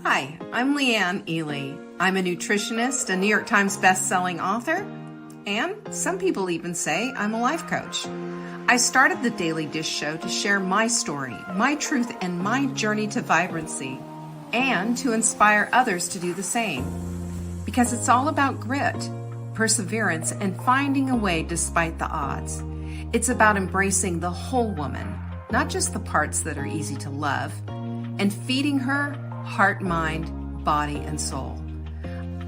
Hi, I'm Leanne Ely. I'm a nutritionist, a New York Times best-selling author, and some people even say I'm a life coach. I started the Daily Dish Show to share my story, my truth, and my journey to vibrancy, and to inspire others to do the same. Because it's all about grit, perseverance, and finding a way despite the odds. It's about embracing the whole woman, not just the parts that are easy to love, and feeding her heart, mind, body, and soul.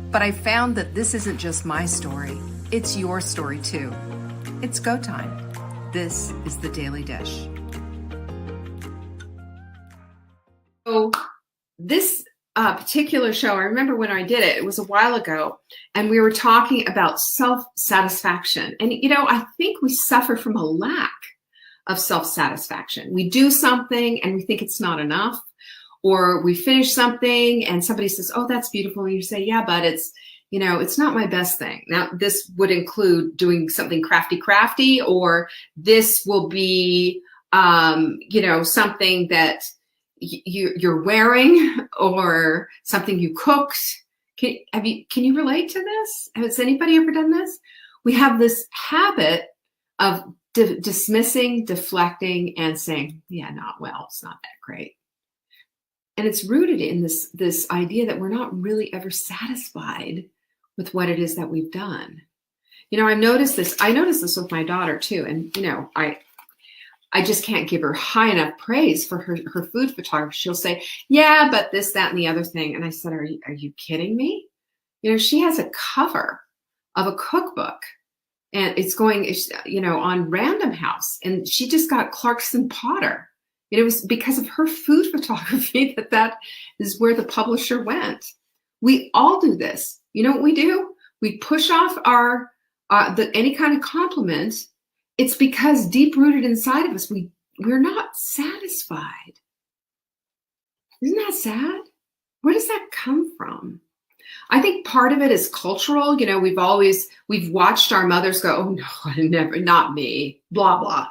But I found that this isn't just my story, it's your story too. It's go time. This is the Daily Dish. So this particular show, I remember when I did it, it was a while ago, and we were talking about self-satisfaction. And I think we suffer from a lack of self-satisfaction. We do something and we think it's not enough. Or we finish something and somebody says, oh, that's beautiful. And you say, yeah, but it's not my best thing. Now, this would include doing something crafty, or this will be, something that you're wearing or something you cooked. Can you relate to this? Has anybody ever done this? We have this habit of dismissing, deflecting, and saying, yeah, it's not that great. And it's rooted in this idea that we're not really ever satisfied with what it is that we've done. I've noticed this. I noticed this with my daughter too. And, I just can't give her high enough praise for her food photography. She'll say, yeah, but this, that, and the other thing. And I said, are you kidding me? She has a cover of a cookbook and it's going, on Random House. And she just got Clarkson Potter. It was because of her food photography that is where the publisher went. We all do this. You know what we do? We push off any kind of compliment. It's because deep rooted inside of us, we're not satisfied. Isn't that sad? Where does that come from? I think part of it is cultural. We've watched our mothers go, oh no, never, not me, blah, blah.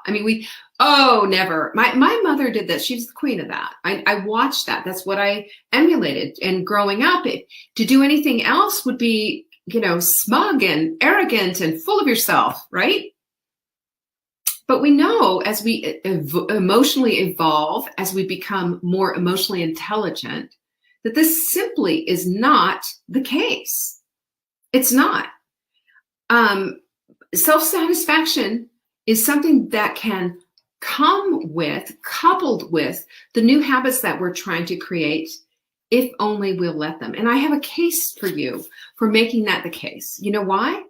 Never. My mother did this. She was the queen of that. I watched that. That's what I emulated. And growing up, to do anything else would be, smug and arrogant and full of yourself, right? But we know as we emotionally evolve, as we become more emotionally intelligent, that this simply is not the case. It's not. Self-satisfaction is something that can coupled with the new habits that we're trying to create, if only we'll let them. And I have a case for you for making that the case. You know why?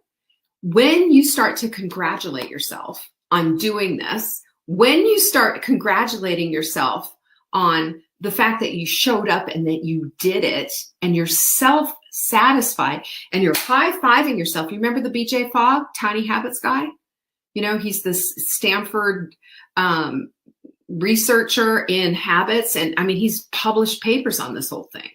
When you start to congratulate yourself on doing this, when you start congratulating yourself on the fact that you showed up and that you did it, and you're self-satisfied and you're high-fiving yourself. You remember the BJ Fogg, Tiny Habits guy? He's this Stanford researcher in habits. And he's published papers on this whole thing.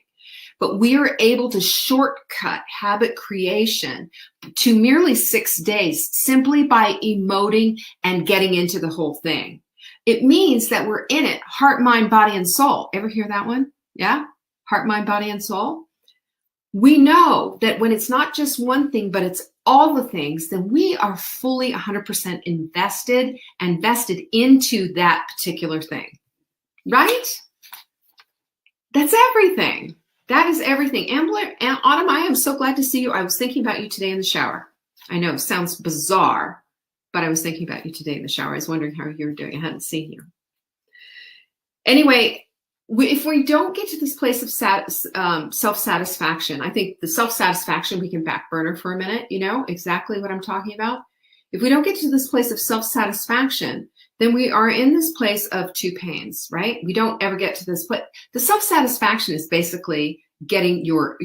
But we are able to shortcut habit creation to merely 6 days simply by emoting and getting into the whole thing. It means that we're in it, heart, mind, body, and soul. Ever hear that one? Yeah? Heart, mind, body, and soul. We know that when it's not just one thing, but it's all the things, then we are fully 100% invested into that particular thing. Right? That's everything. That is everything. Autumn, I am so glad to see you. I was thinking about you today in the shower. I know, it sounds bizarre, but I was thinking about you today in the shower. I was wondering how you were doing. I hadn't seen you. Anyway, if we don't get to this place of self-satisfaction, I think the self-satisfaction we can back burner for a minute, exactly what I'm talking about. If we don't get to this place of self-satisfaction, then we are in this place of two pains, right? We don't ever get to this place. The self-satisfaction is basically getting your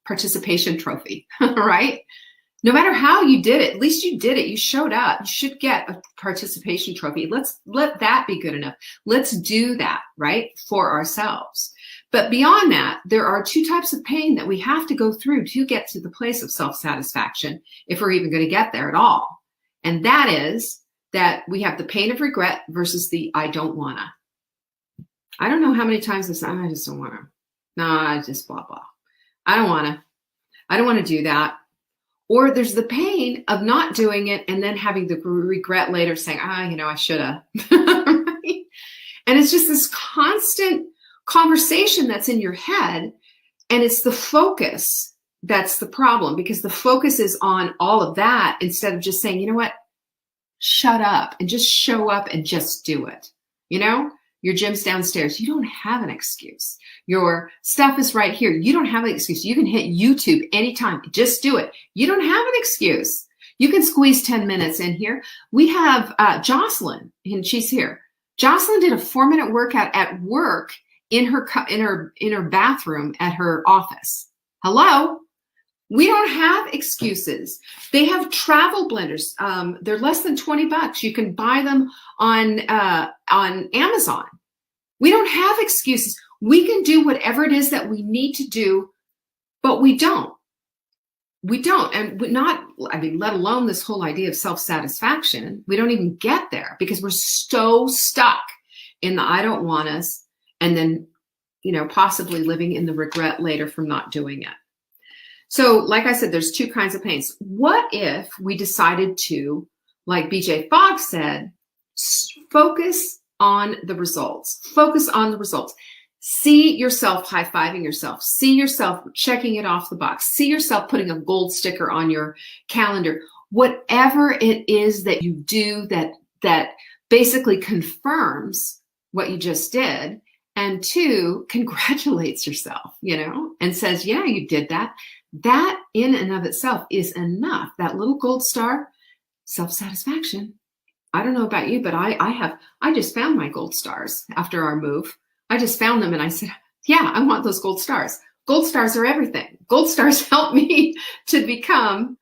participation trophy, right? No matter how you did it, at least you did it. You showed up. You should get a participation trophy. Let that be good enough. Let's do that, right, for ourselves. But beyond that, there are two types of pain that we have to go through to get to the place of self-satisfaction, if we're even going to get there at all. And that is that we have the pain of regret versus the I don't wanna. I don't know how many times I just don't wanna. Nah, just blah, blah. I don't want to do that. Or there's the pain of not doing it and then having the regret later saying, I should have. Right? And it's just this constant conversation that's in your head. And it's the focus that's the problem, because the focus is on all of that instead of just saying, you know what, shut up and just show up and just do it. Your gym's downstairs. You don't have an excuse. Your stuff is right here. You don't have an excuse. You can hit YouTube anytime. Just do it. You don't have an excuse. You can squeeze 10 minutes in here. We have Jocelyn, and she's here. Jocelyn did a 4-minute workout at work in her bathroom at her office. Hello? We don't have excuses. They have travel blenders. They're less than $20. You can buy them on Amazon. We don't have excuses. We can do whatever it is that we need to do, but we don't. We don't. And let alone this whole idea of self-satisfaction. We don't even get there because we're so stuck in the I don't want us, and then, possibly living in the regret later from not doing it. So like I said, there's two kinds of pains. What if we decided to, like BJ Fogg said, focus on the results. Focus on the results. See yourself high-fiving yourself. See yourself checking it off the box. See yourself putting a gold sticker on your calendar. Whatever it is that you do that basically confirms what you just did, and 2, congratulates yourself, and says, yeah, you did that. That in and of itself is enough. That little gold star, self-satisfaction. I don't know about you, but I just found my gold stars after our move. I just found them and I said, yeah, I want those gold stars. Gold stars are everything. Gold stars help me to become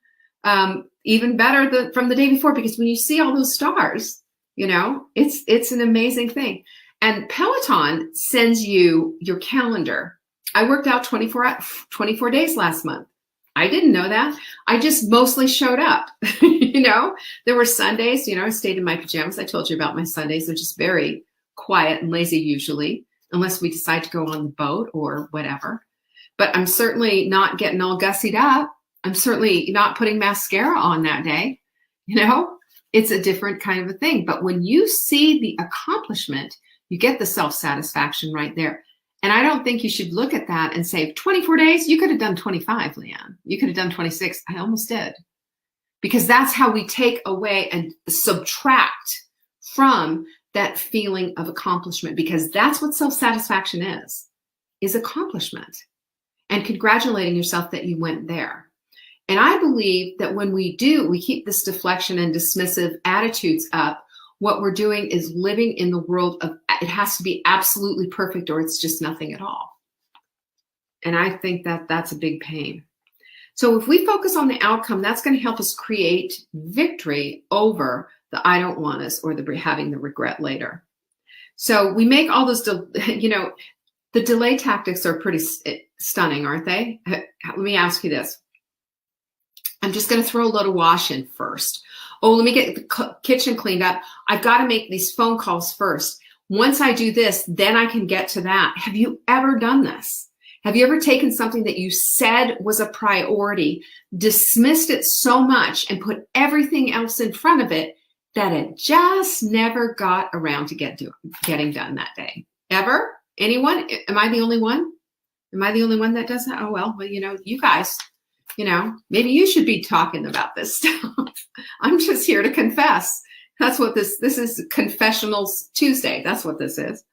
even better from the day before, because when you see all those stars, it's an amazing thing. And Peloton sends you your calendar. I worked out 24 days last month. I didn't know that. I just mostly showed up. There were Sundays, I stayed in my pajamas. I told you about my Sundays. They're just very quiet and lazy usually, unless we decide to go on the boat or whatever. But I'm certainly not getting all gussied up. I'm certainly not putting mascara on that day. It's a different kind of a thing. But when you see the accomplishment, you get the self-satisfaction right there. And I don't think you should look at that and say, 24 days, you could have done 25, Leanne. You could have done 26. I almost did. Because that's how we take away and subtract from that feeling of accomplishment, because that's what self-satisfaction is accomplishment and congratulating yourself that you went there. And I believe that when we keep this deflection and dismissive attitudes up, what we're doing is living in the world of it has to be absolutely perfect or it's just nothing at all. And I think that that's a big pain. So if we focus on the outcome, that's going to help us create victory over the I don't want us or the having the regret later. So we make all those, the delay tactics are pretty stunning, aren't they? Let me ask you this. I'm just going to throw a load of wash in first. Oh, let me get the kitchen cleaned up. I've got to make these phone calls first. Once I do this, then I can get to that. Have you ever done this? Have you ever taken something that you said was a priority, dismissed it so much, and put everything else in front of it that it just never got around to getting done that day? Ever? Anyone? Am I the only one? Am I the only one that does that? Oh, well, you guys, maybe you should be talking about this stuff. I'm just here to confess. That's what this is, Confessionals Tuesday. That's what this is.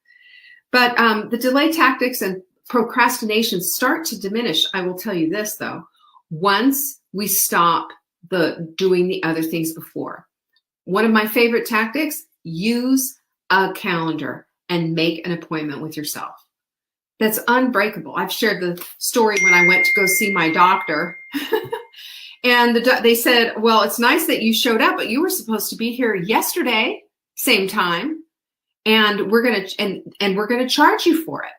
But the delay tactics and procrastination start to diminish. I will tell you this, though. Once we stop doing the other things before. One of my favorite tactics, use a calendar and make an appointment with yourself. That's unbreakable. I've shared the story when I went to go see my doctor. And they said, well, it's nice that you showed up, but you were supposed to be here yesterday, same time, and we're going to charge you for it.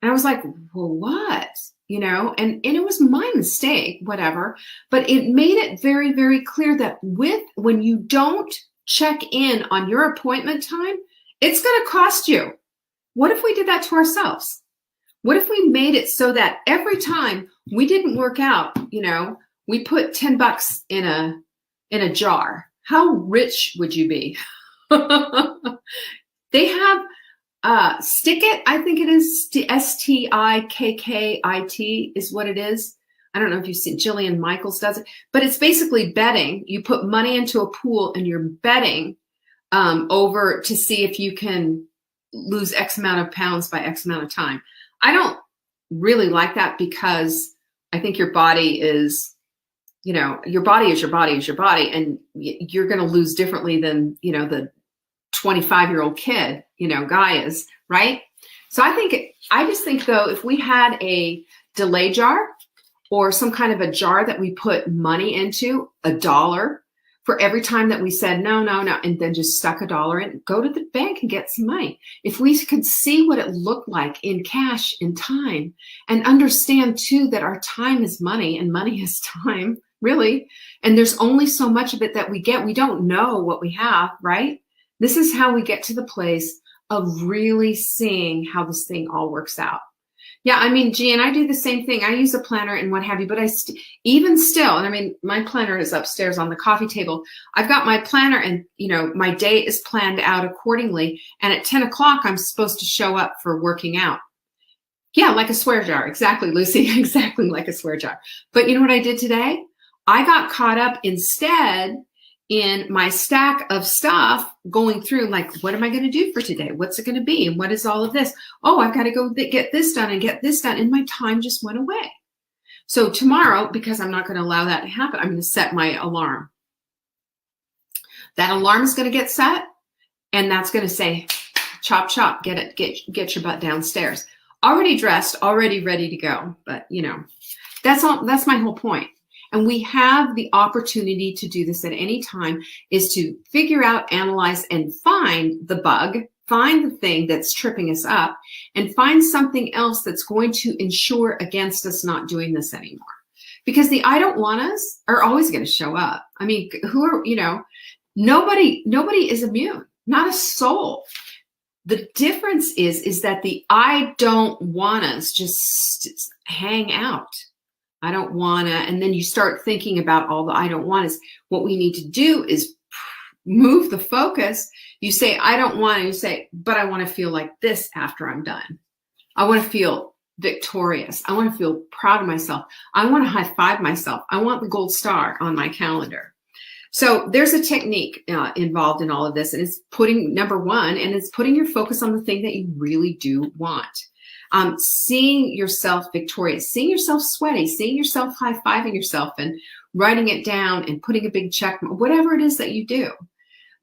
And I was like, well, what? And it was my mistake, whatever. But it made it very, very clear that when you don't check in on your appointment time, it's going to cost you. What if we did that to ourselves? What if we made it so that every time we didn't work out, we put $10 in a jar? How rich would you be? They have Stickit, I think it is, Stickit is what it is. I don't know if you've seen, Jillian Michaels does it, but it's basically betting. You put money into a pool and you're betting over to see if you can lose X amount of pounds by X amount of time. I don't really like that because I think your body is, your body is your body is your body, and you're going to lose differently than, the 25-year-old kid, guy is, right? So I just think though, if we had a delay jar or some kind of a jar that we put money into, $1 for every time that we said, no, and then just stuck $1 in, go to the bank and get some money. If we could see what it looked like in cash, in time, and understand too that our time is money and money is time, really, and there's only so much of it that we get. We don't know what we have, right? This is how we get to the place of really seeing how this thing all works out. Yeah, I mean, Gian, I do the same thing. I use a planner and what have you, but even still, and I mean, my planner is upstairs on the coffee table. I've got my planner and, my day is planned out accordingly. And at 10 o'clock, I'm supposed to show up for working out. Yeah, like a swear jar. Exactly, Lucy. Exactly like a swear jar. But you know what I did today? I got caught up instead in my stack of stuff going through, like, what am I going to do for today? What's it going to be? And what is all of this? Oh, I've got to go get this done and get this done. And my time just went away. So tomorrow, because I'm not going to allow that to happen, I'm going to set my alarm. That alarm is going to get set, and that's going to say, chop, chop, get your butt downstairs. Already dressed, already ready to go. But, that's my whole point. And we have the opportunity to do this at any time, is to figure out, analyze, and find the bug, find the thing that's tripping us up, and find something else that's going to ensure against us not doing this anymore. Because the I don't want us are always going to show up. I mean, nobody is immune, not a soul. The difference is that the I don't want us just hang out. I don't want to, and then you start thinking about all the I don't want is. What we need to do is move the focus. You say, I don't want to, you say, but I want to feel like this after I'm done. I want to feel victorious. I want to feel proud of myself. I want to high five myself. I want the gold star on my calendar. So there's a technique involved in all of this, and it's number one, and it's putting your focus on the thing that you really do want. Seeing yourself victorious, seeing yourself sweaty, seeing yourself high-fiving yourself and writing it down and putting a big check, whatever it is that you do.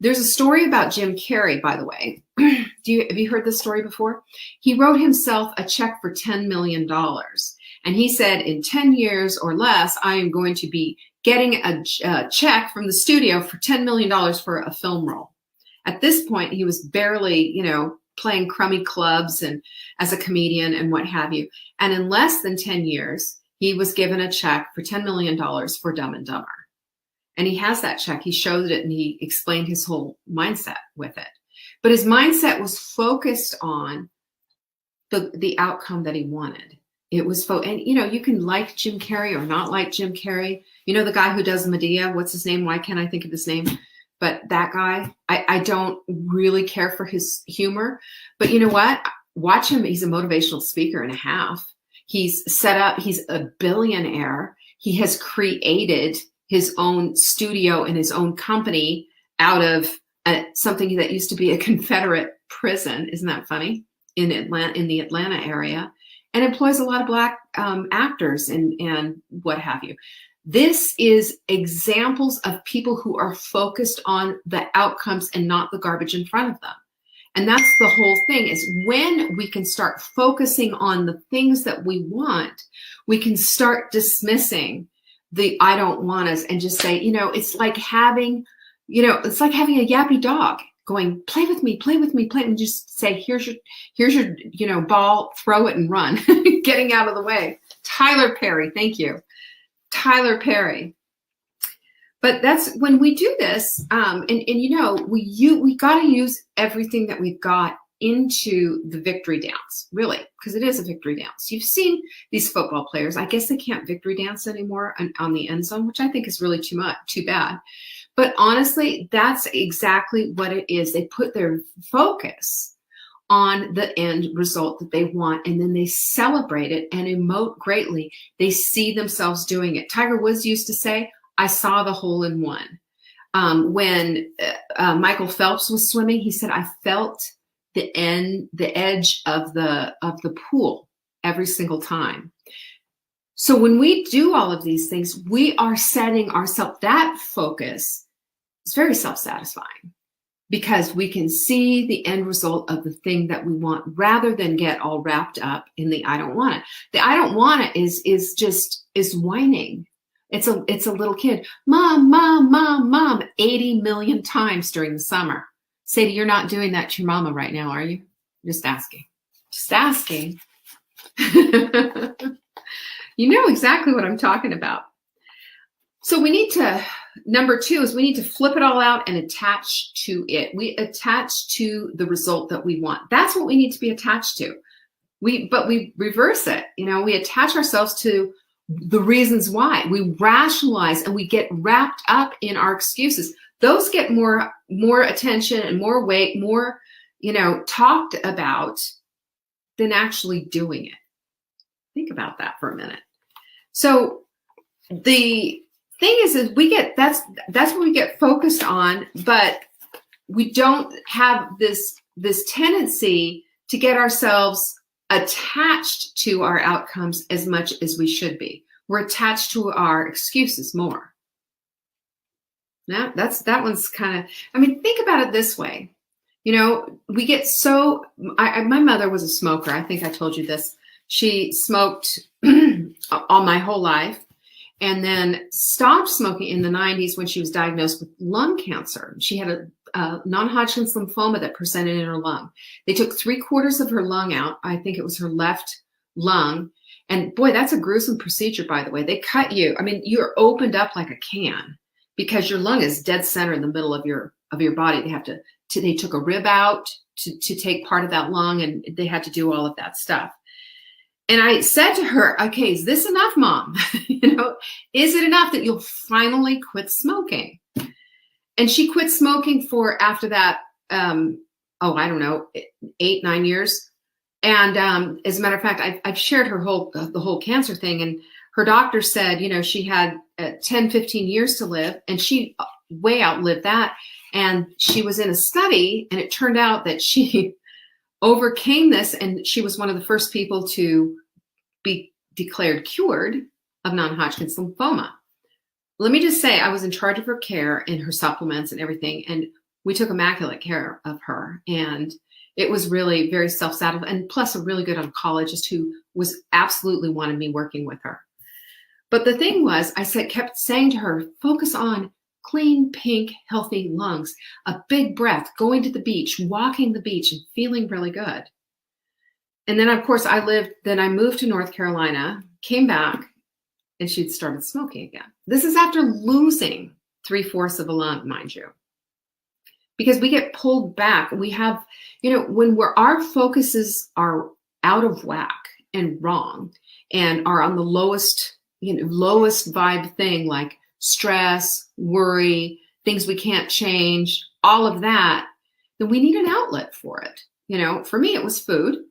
There's a story about Jim Carrey, by the way. Have you heard this story before? He wrote himself a check for $10 million. And he said, in 10 years or less, I am going to be getting a check from the studio for $10 million for a film role. At this point, he was barely, playing crummy clubs and as a comedian and what have you. And in less than 10 years, he was given a check for $10 million for Dumb and Dumber. And he has that check. He showed it and he explained his whole mindset with it. But his mindset was focused on the outcome that he wanted. It was, and you can like Jim Carrey or not like Jim Carrey. The guy who does Medea, what's his name? Why can't I think of his name? But that guy, I don't really care for his humor. But you know what? Watch him. He's a motivational speaker and a half. He's a billionaire. He has created his own studio and his own company out of something that used to be a Confederate prison. Isn't that funny? In the Atlanta area, and employs a lot of Black actors and what have you. This is examples of people who are focused on the outcomes and not the garbage in front of them. And that's the whole thing, is when we can start focusing on the things that we want, we can start dismissing the I don't want us and just say, it's like having, a yappy dog going, play with me, and just say, here's your ball, throw it and run, getting out of the way. Tyler Perry, thank you. Tyler Perry. But that's when we do this, we got to use everything that we've got into the victory dance, really, because it is a victory dance. You've seen these football players. I guess they can't victory dance anymore on the end zone, which I think is really too bad. But honestly, that's exactly what it is. They put their focus on the end result that they want, and then they celebrate it and emote greatly. They see themselves doing it. Tiger Woods used to say, I saw the hole in one. When Michael Phelps was swimming, he said, I felt the edge of the pool every single time. So when we do all of these things, we are setting ourselves, that focus is very self-satisfying because we can see the end result of the thing that we want rather than get all wrapped up in the I don't want it. The I don't want it is whining. It's a little kid, mom, mom, mom, mom, 80 million times during the summer. Sadie, you're not doing that to your mama right now, are you? Just asking. Just asking. You know exactly what I'm talking about. So we need to, number 2 is we need to flip it all out and attach to it. We attach to the result that we want. That's what we need to be attached to. But we reverse it. You know, we attach ourselves to the reasons why. We rationalize and we get wrapped up in our excuses. Those get more attention and more weight, more, talked about than actually doing it. Think about that for a minute. So the thing is we get, that's what we get focused on, but we don't have this tendency to get ourselves attached to our outcomes as much as we should be. We're attached to our excuses more. Now, that one's kind of, think about it this way. We get so, my mother was a smoker. I think I told you this. She smoked all my whole life and then stopped smoking in the 90s when she was diagnosed with lung cancer. She had a non-Hodgkin's lymphoma that presented in her lung. They took 3/4 of her lung out. I think it was her left lung. And boy, that's a gruesome procedure, by the way. They cut you. You're opened up like a can because your lung is dead center in the middle of your body. They took a rib out to take part of that lung, and they had to do all of that stuff. And I said to her, okay, is this enough, Mom? Is it enough that you'll finally quit smoking? And she quit smoking for, after that, I don't know, 8-9 years. And as a matter of fact, I've shared the whole cancer thing. And her doctor said, she had 10-15 years to live, and she way outlived that. And she was in a study, and it turned out that she overcame this, and she was one of the first people to be declared cured of non-Hodgkin's lymphoma. Let me just say, I was in charge of her care and her supplements and everything, and we took immaculate care of her. And it was really very self-satisfying, and plus a really good oncologist who was absolutely wanted me working with her. But the thing was, kept saying to her, focus on clean, pink, healthy lungs, a big breath, going to the beach, walking the beach, and feeling really good. And then, of course, I moved to North Carolina, came back, and she'd started smoking again. This is after losing 3/4 of a lung, mind you. Because we get pulled back. We have, when our focuses are out of whack and wrong and are on the lowest vibe thing, like stress, worry, things we can't change, all of that, then we need an outlet for it. For me, it was food.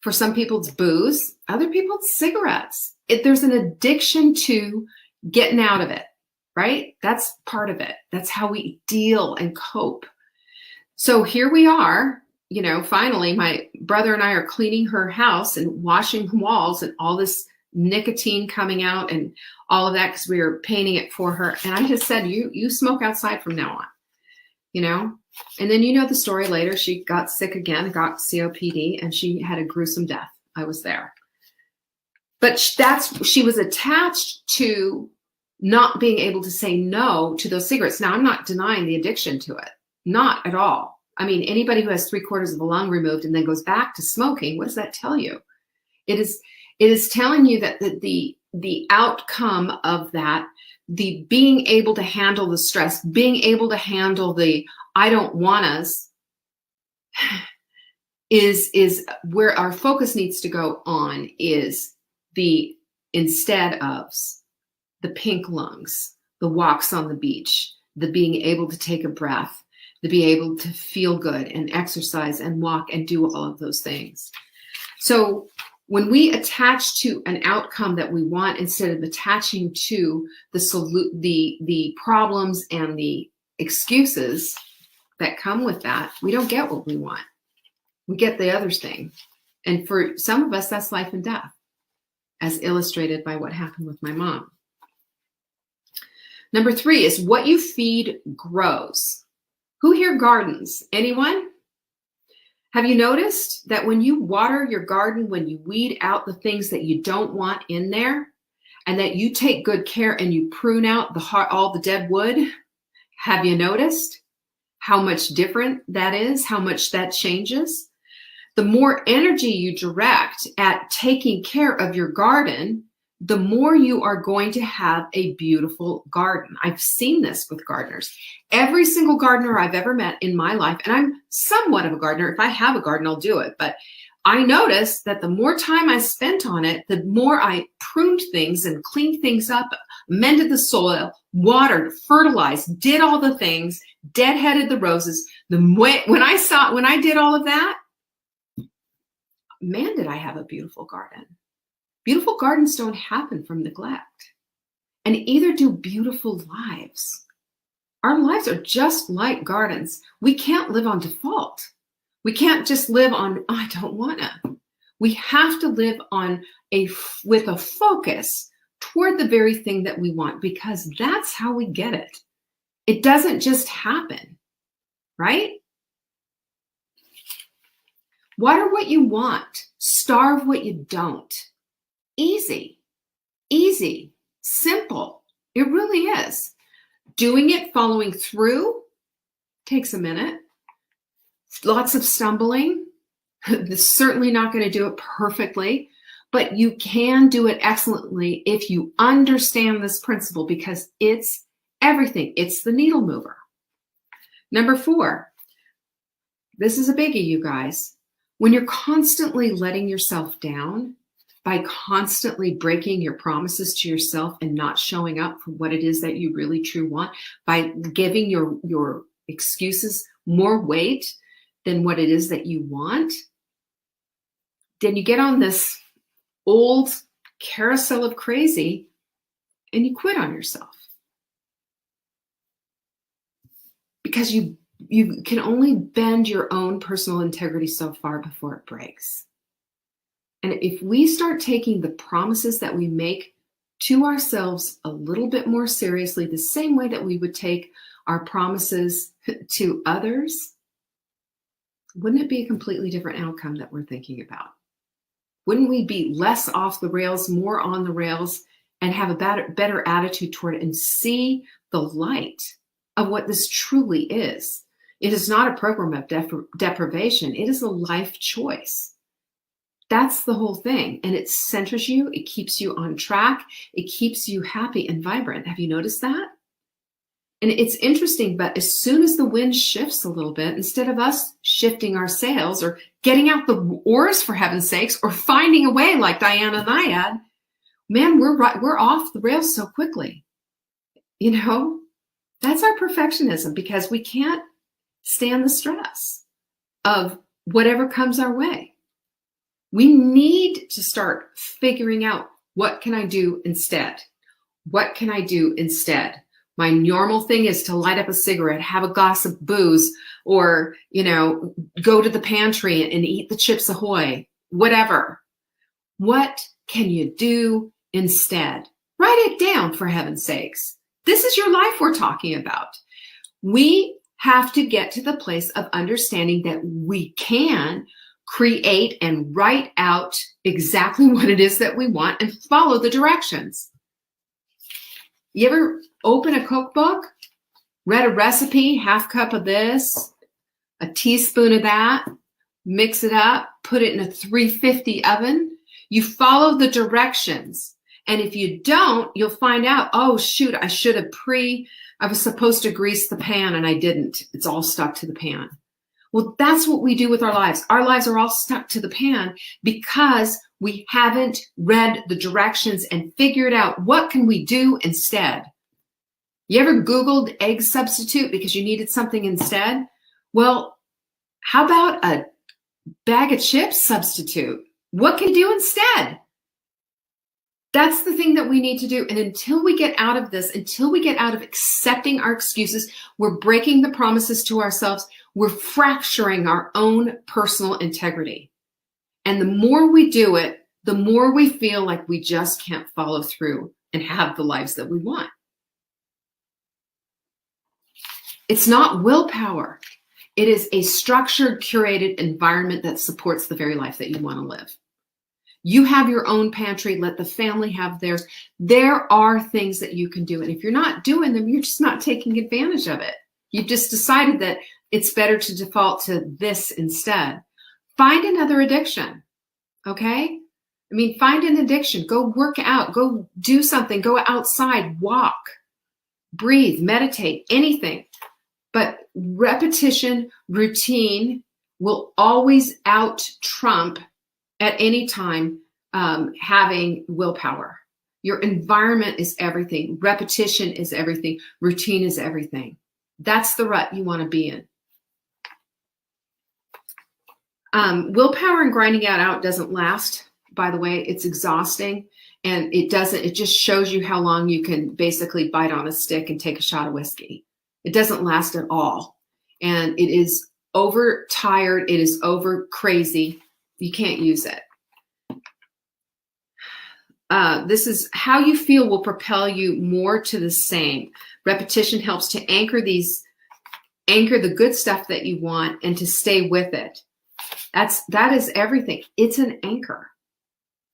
For some people, it's booze. Other people, it's cigarettes. There's an addiction to getting out of it, right? That's part of it. That's how we deal and cope. So here we are, finally, my brother and I are cleaning her house and washing walls and all this nicotine coming out and all of that because we were painting it for her. And I just said, you smoke outside from now on, And then the story later, she got sick again, got COPD, and she had a gruesome death. I was there. But she was attached to not being able to say no to those cigarettes. Now, I'm not denying the addiction to it. Not at all. Anybody who has 3/4 of a lung removed and then goes back to smoking, what does that tell you? It is telling you that the outcome of that, the being able to handle the stress, being able to handle the I don't want us, is where our focus needs to go on, is the instead ofs, the pink lungs, the walks on the beach, the being able to take a breath, the be able to feel good and exercise and walk and do all of those things. So when we attach to an outcome that we want, instead of attaching to the problems and the excuses that come with that, we don't get what we want. We get the other thing. And for some of us, that's life and death, as illustrated by what happened with my mom. Number 3 is what you feed grows. Who here gardens? Anyone? Have you noticed that when you water your garden, when you weed out the things that you don't want in there, and that you take good care and you prune out all the dead wood, have you noticed how much different that is, how much that changes? The more energy you direct at taking care of your garden, the more you are going to have a beautiful garden. I've seen this with gardeners. Every single gardener I've ever met in my life, and I'm somewhat of a gardener. If I have a garden, I'll do it. But I noticed that the more time I spent on it, the more I pruned things and cleaned things up, mended the soil, watered, fertilized, did all the things, deadheaded the roses. When I did all of that, man, did I have a beautiful garden. Beautiful gardens don't happen from neglect, and either do beautiful lives. Our lives are just like gardens. We can't live on default. We can't just live on, oh, I don't want to. We have to live with a focus toward the very thing that we want, because that's how we get it. It doesn't just happen, right? Water what you want, starve what you don't. Easy, simple. It really is. Doing it, following through, takes a minute. Lots of stumbling. It's certainly not going to do it perfectly, but you can do it excellently if you understand this principle, because it's everything. It's the needle mover. Number 4, this is a biggie, you guys. When you're constantly letting yourself down, by constantly breaking your promises to yourself and not showing up for what it is that you really truly want, by giving your excuses more weight than what it is that you want, then you get on this old carousel of crazy and you quit on yourself. Because you can only bend your own personal integrity so far before it breaks. And if we start taking the promises that we make to ourselves a little bit more seriously, the same way that we would take our promises to others, wouldn't it be a completely different outcome that we're thinking about? Wouldn't we be less off the rails, more on the rails, and have a better attitude toward it and see the light of what this truly is? It is not a program of deprivation. It is a life choice. That's the whole thing. And it centers you. It keeps you on track. It keeps you happy and vibrant. Have you noticed that? And it's interesting, but as soon as the wind shifts a little bit, instead of us shifting our sails or getting out the oars, for heaven's sakes, or finding a way like Diana Nyad, man, we're off the rails so quickly. You know, that's our perfectionism, because we can't stand the stress of whatever comes our way. We need to start figuring out, what can I do instead? What can I do instead? My normal thing is to light up a cigarette, have a glass of booze, or, go to the pantry and eat the Chips Ahoy, whatever. What can you do instead? Write it down, for heaven's sakes. This is your life we're talking about. We have to get to the place of understanding that we can create and write out exactly what it is that we want and follow the directions. You ever open a cookbook, read a recipe, half cup of this, a teaspoon of that, mix it up, put it in a 350 oven? You follow the directions. And if you don't, you'll find out, oh, shoot, I was supposed to grease the pan and I didn't. It's all stuck to the pan. Well, that's what we do with our lives. Our lives are all stuck to the pan because we haven't read the directions and figured out what can we do instead. You ever Googled egg substitute because you needed something instead? Well, how about a bag of chips substitute? What can you do instead? That's the thing that we need to do. And until we get out of this, until we get out of accepting our excuses, we're breaking the promises to ourselves. We're fracturing our own personal integrity. And the more we do it, the more we feel like we just can't follow through and have the lives that we want. It's not willpower. It is a structured, curated environment that supports the very life that you want to live. You have your own pantry. Let the family have theirs. There are things that you can do. And if you're not doing them, you're just not taking advantage of it. You've just decided that it's better to default to this instead. Find another addiction, okay? I mean, find an addiction. Go work out. Go do something. Go outside. Walk. Breathe. Meditate. Anything. But repetition, routine will always out-trump at any time having willpower. Your environment is everything. Repetition is everything. Routine is everything. That's the rut you want to be in. Willpower and grinding it out doesn't last, by the way. It's exhausting, and it just shows you how long you can basically bite on a stick and take a shot of whiskey. It doesn't last at all. And it is overtired. It is over crazy. You can't use it. This is how you feel will propel you more to the same. Repetition helps to anchor the good stuff that you want and to stay with it. That is everything. It's an anchor.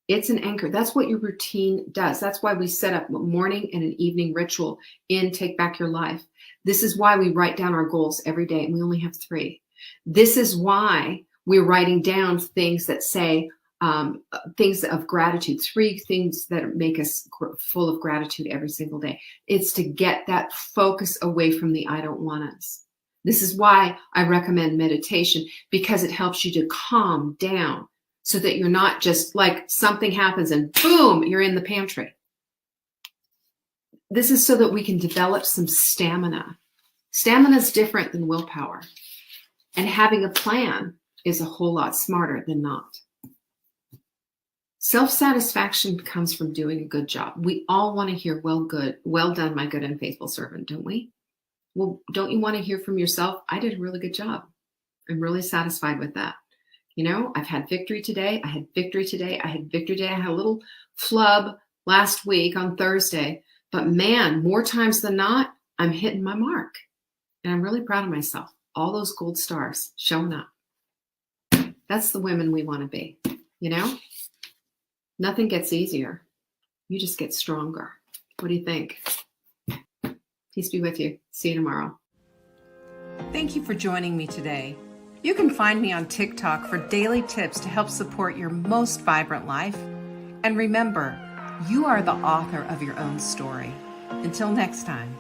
It's an anchor. That's what your routine does. That's why we set up a morning and an evening ritual in Take Back Your Life. This is why we write down our goals every day, and we only have 3. This is why we're writing down things that say things of gratitude, 3 things that make us full of gratitude every single day. It's to get that focus away from the I don't want us. This is why I recommend meditation, because it helps you to calm down so that you're not just like something happens and boom, you're in the pantry. This is so that we can develop some stamina. Stamina is different than willpower. And having a plan is a whole lot smarter than not. Self-satisfaction comes from doing a good job. We all want to hear, well done, my good and faithful servant, don't we? Well, don't you want to hear from yourself? I did a really good job. I'm really satisfied with that. You know, I've had victory today. I had victory today. I had victory today. I had a little flub last week on Thursday, but man, more times than not, I'm hitting my mark. And I'm really proud of myself. All those gold stars showing up. That's the women we want to be, you know? Nothing gets easier. You just get stronger. What do you think? Peace be with you. See you tomorrow. Thank you for joining me today. You can find me on TikTok for daily tips to help support your most vibrant life. And remember, you are the author of your own story. Until next time.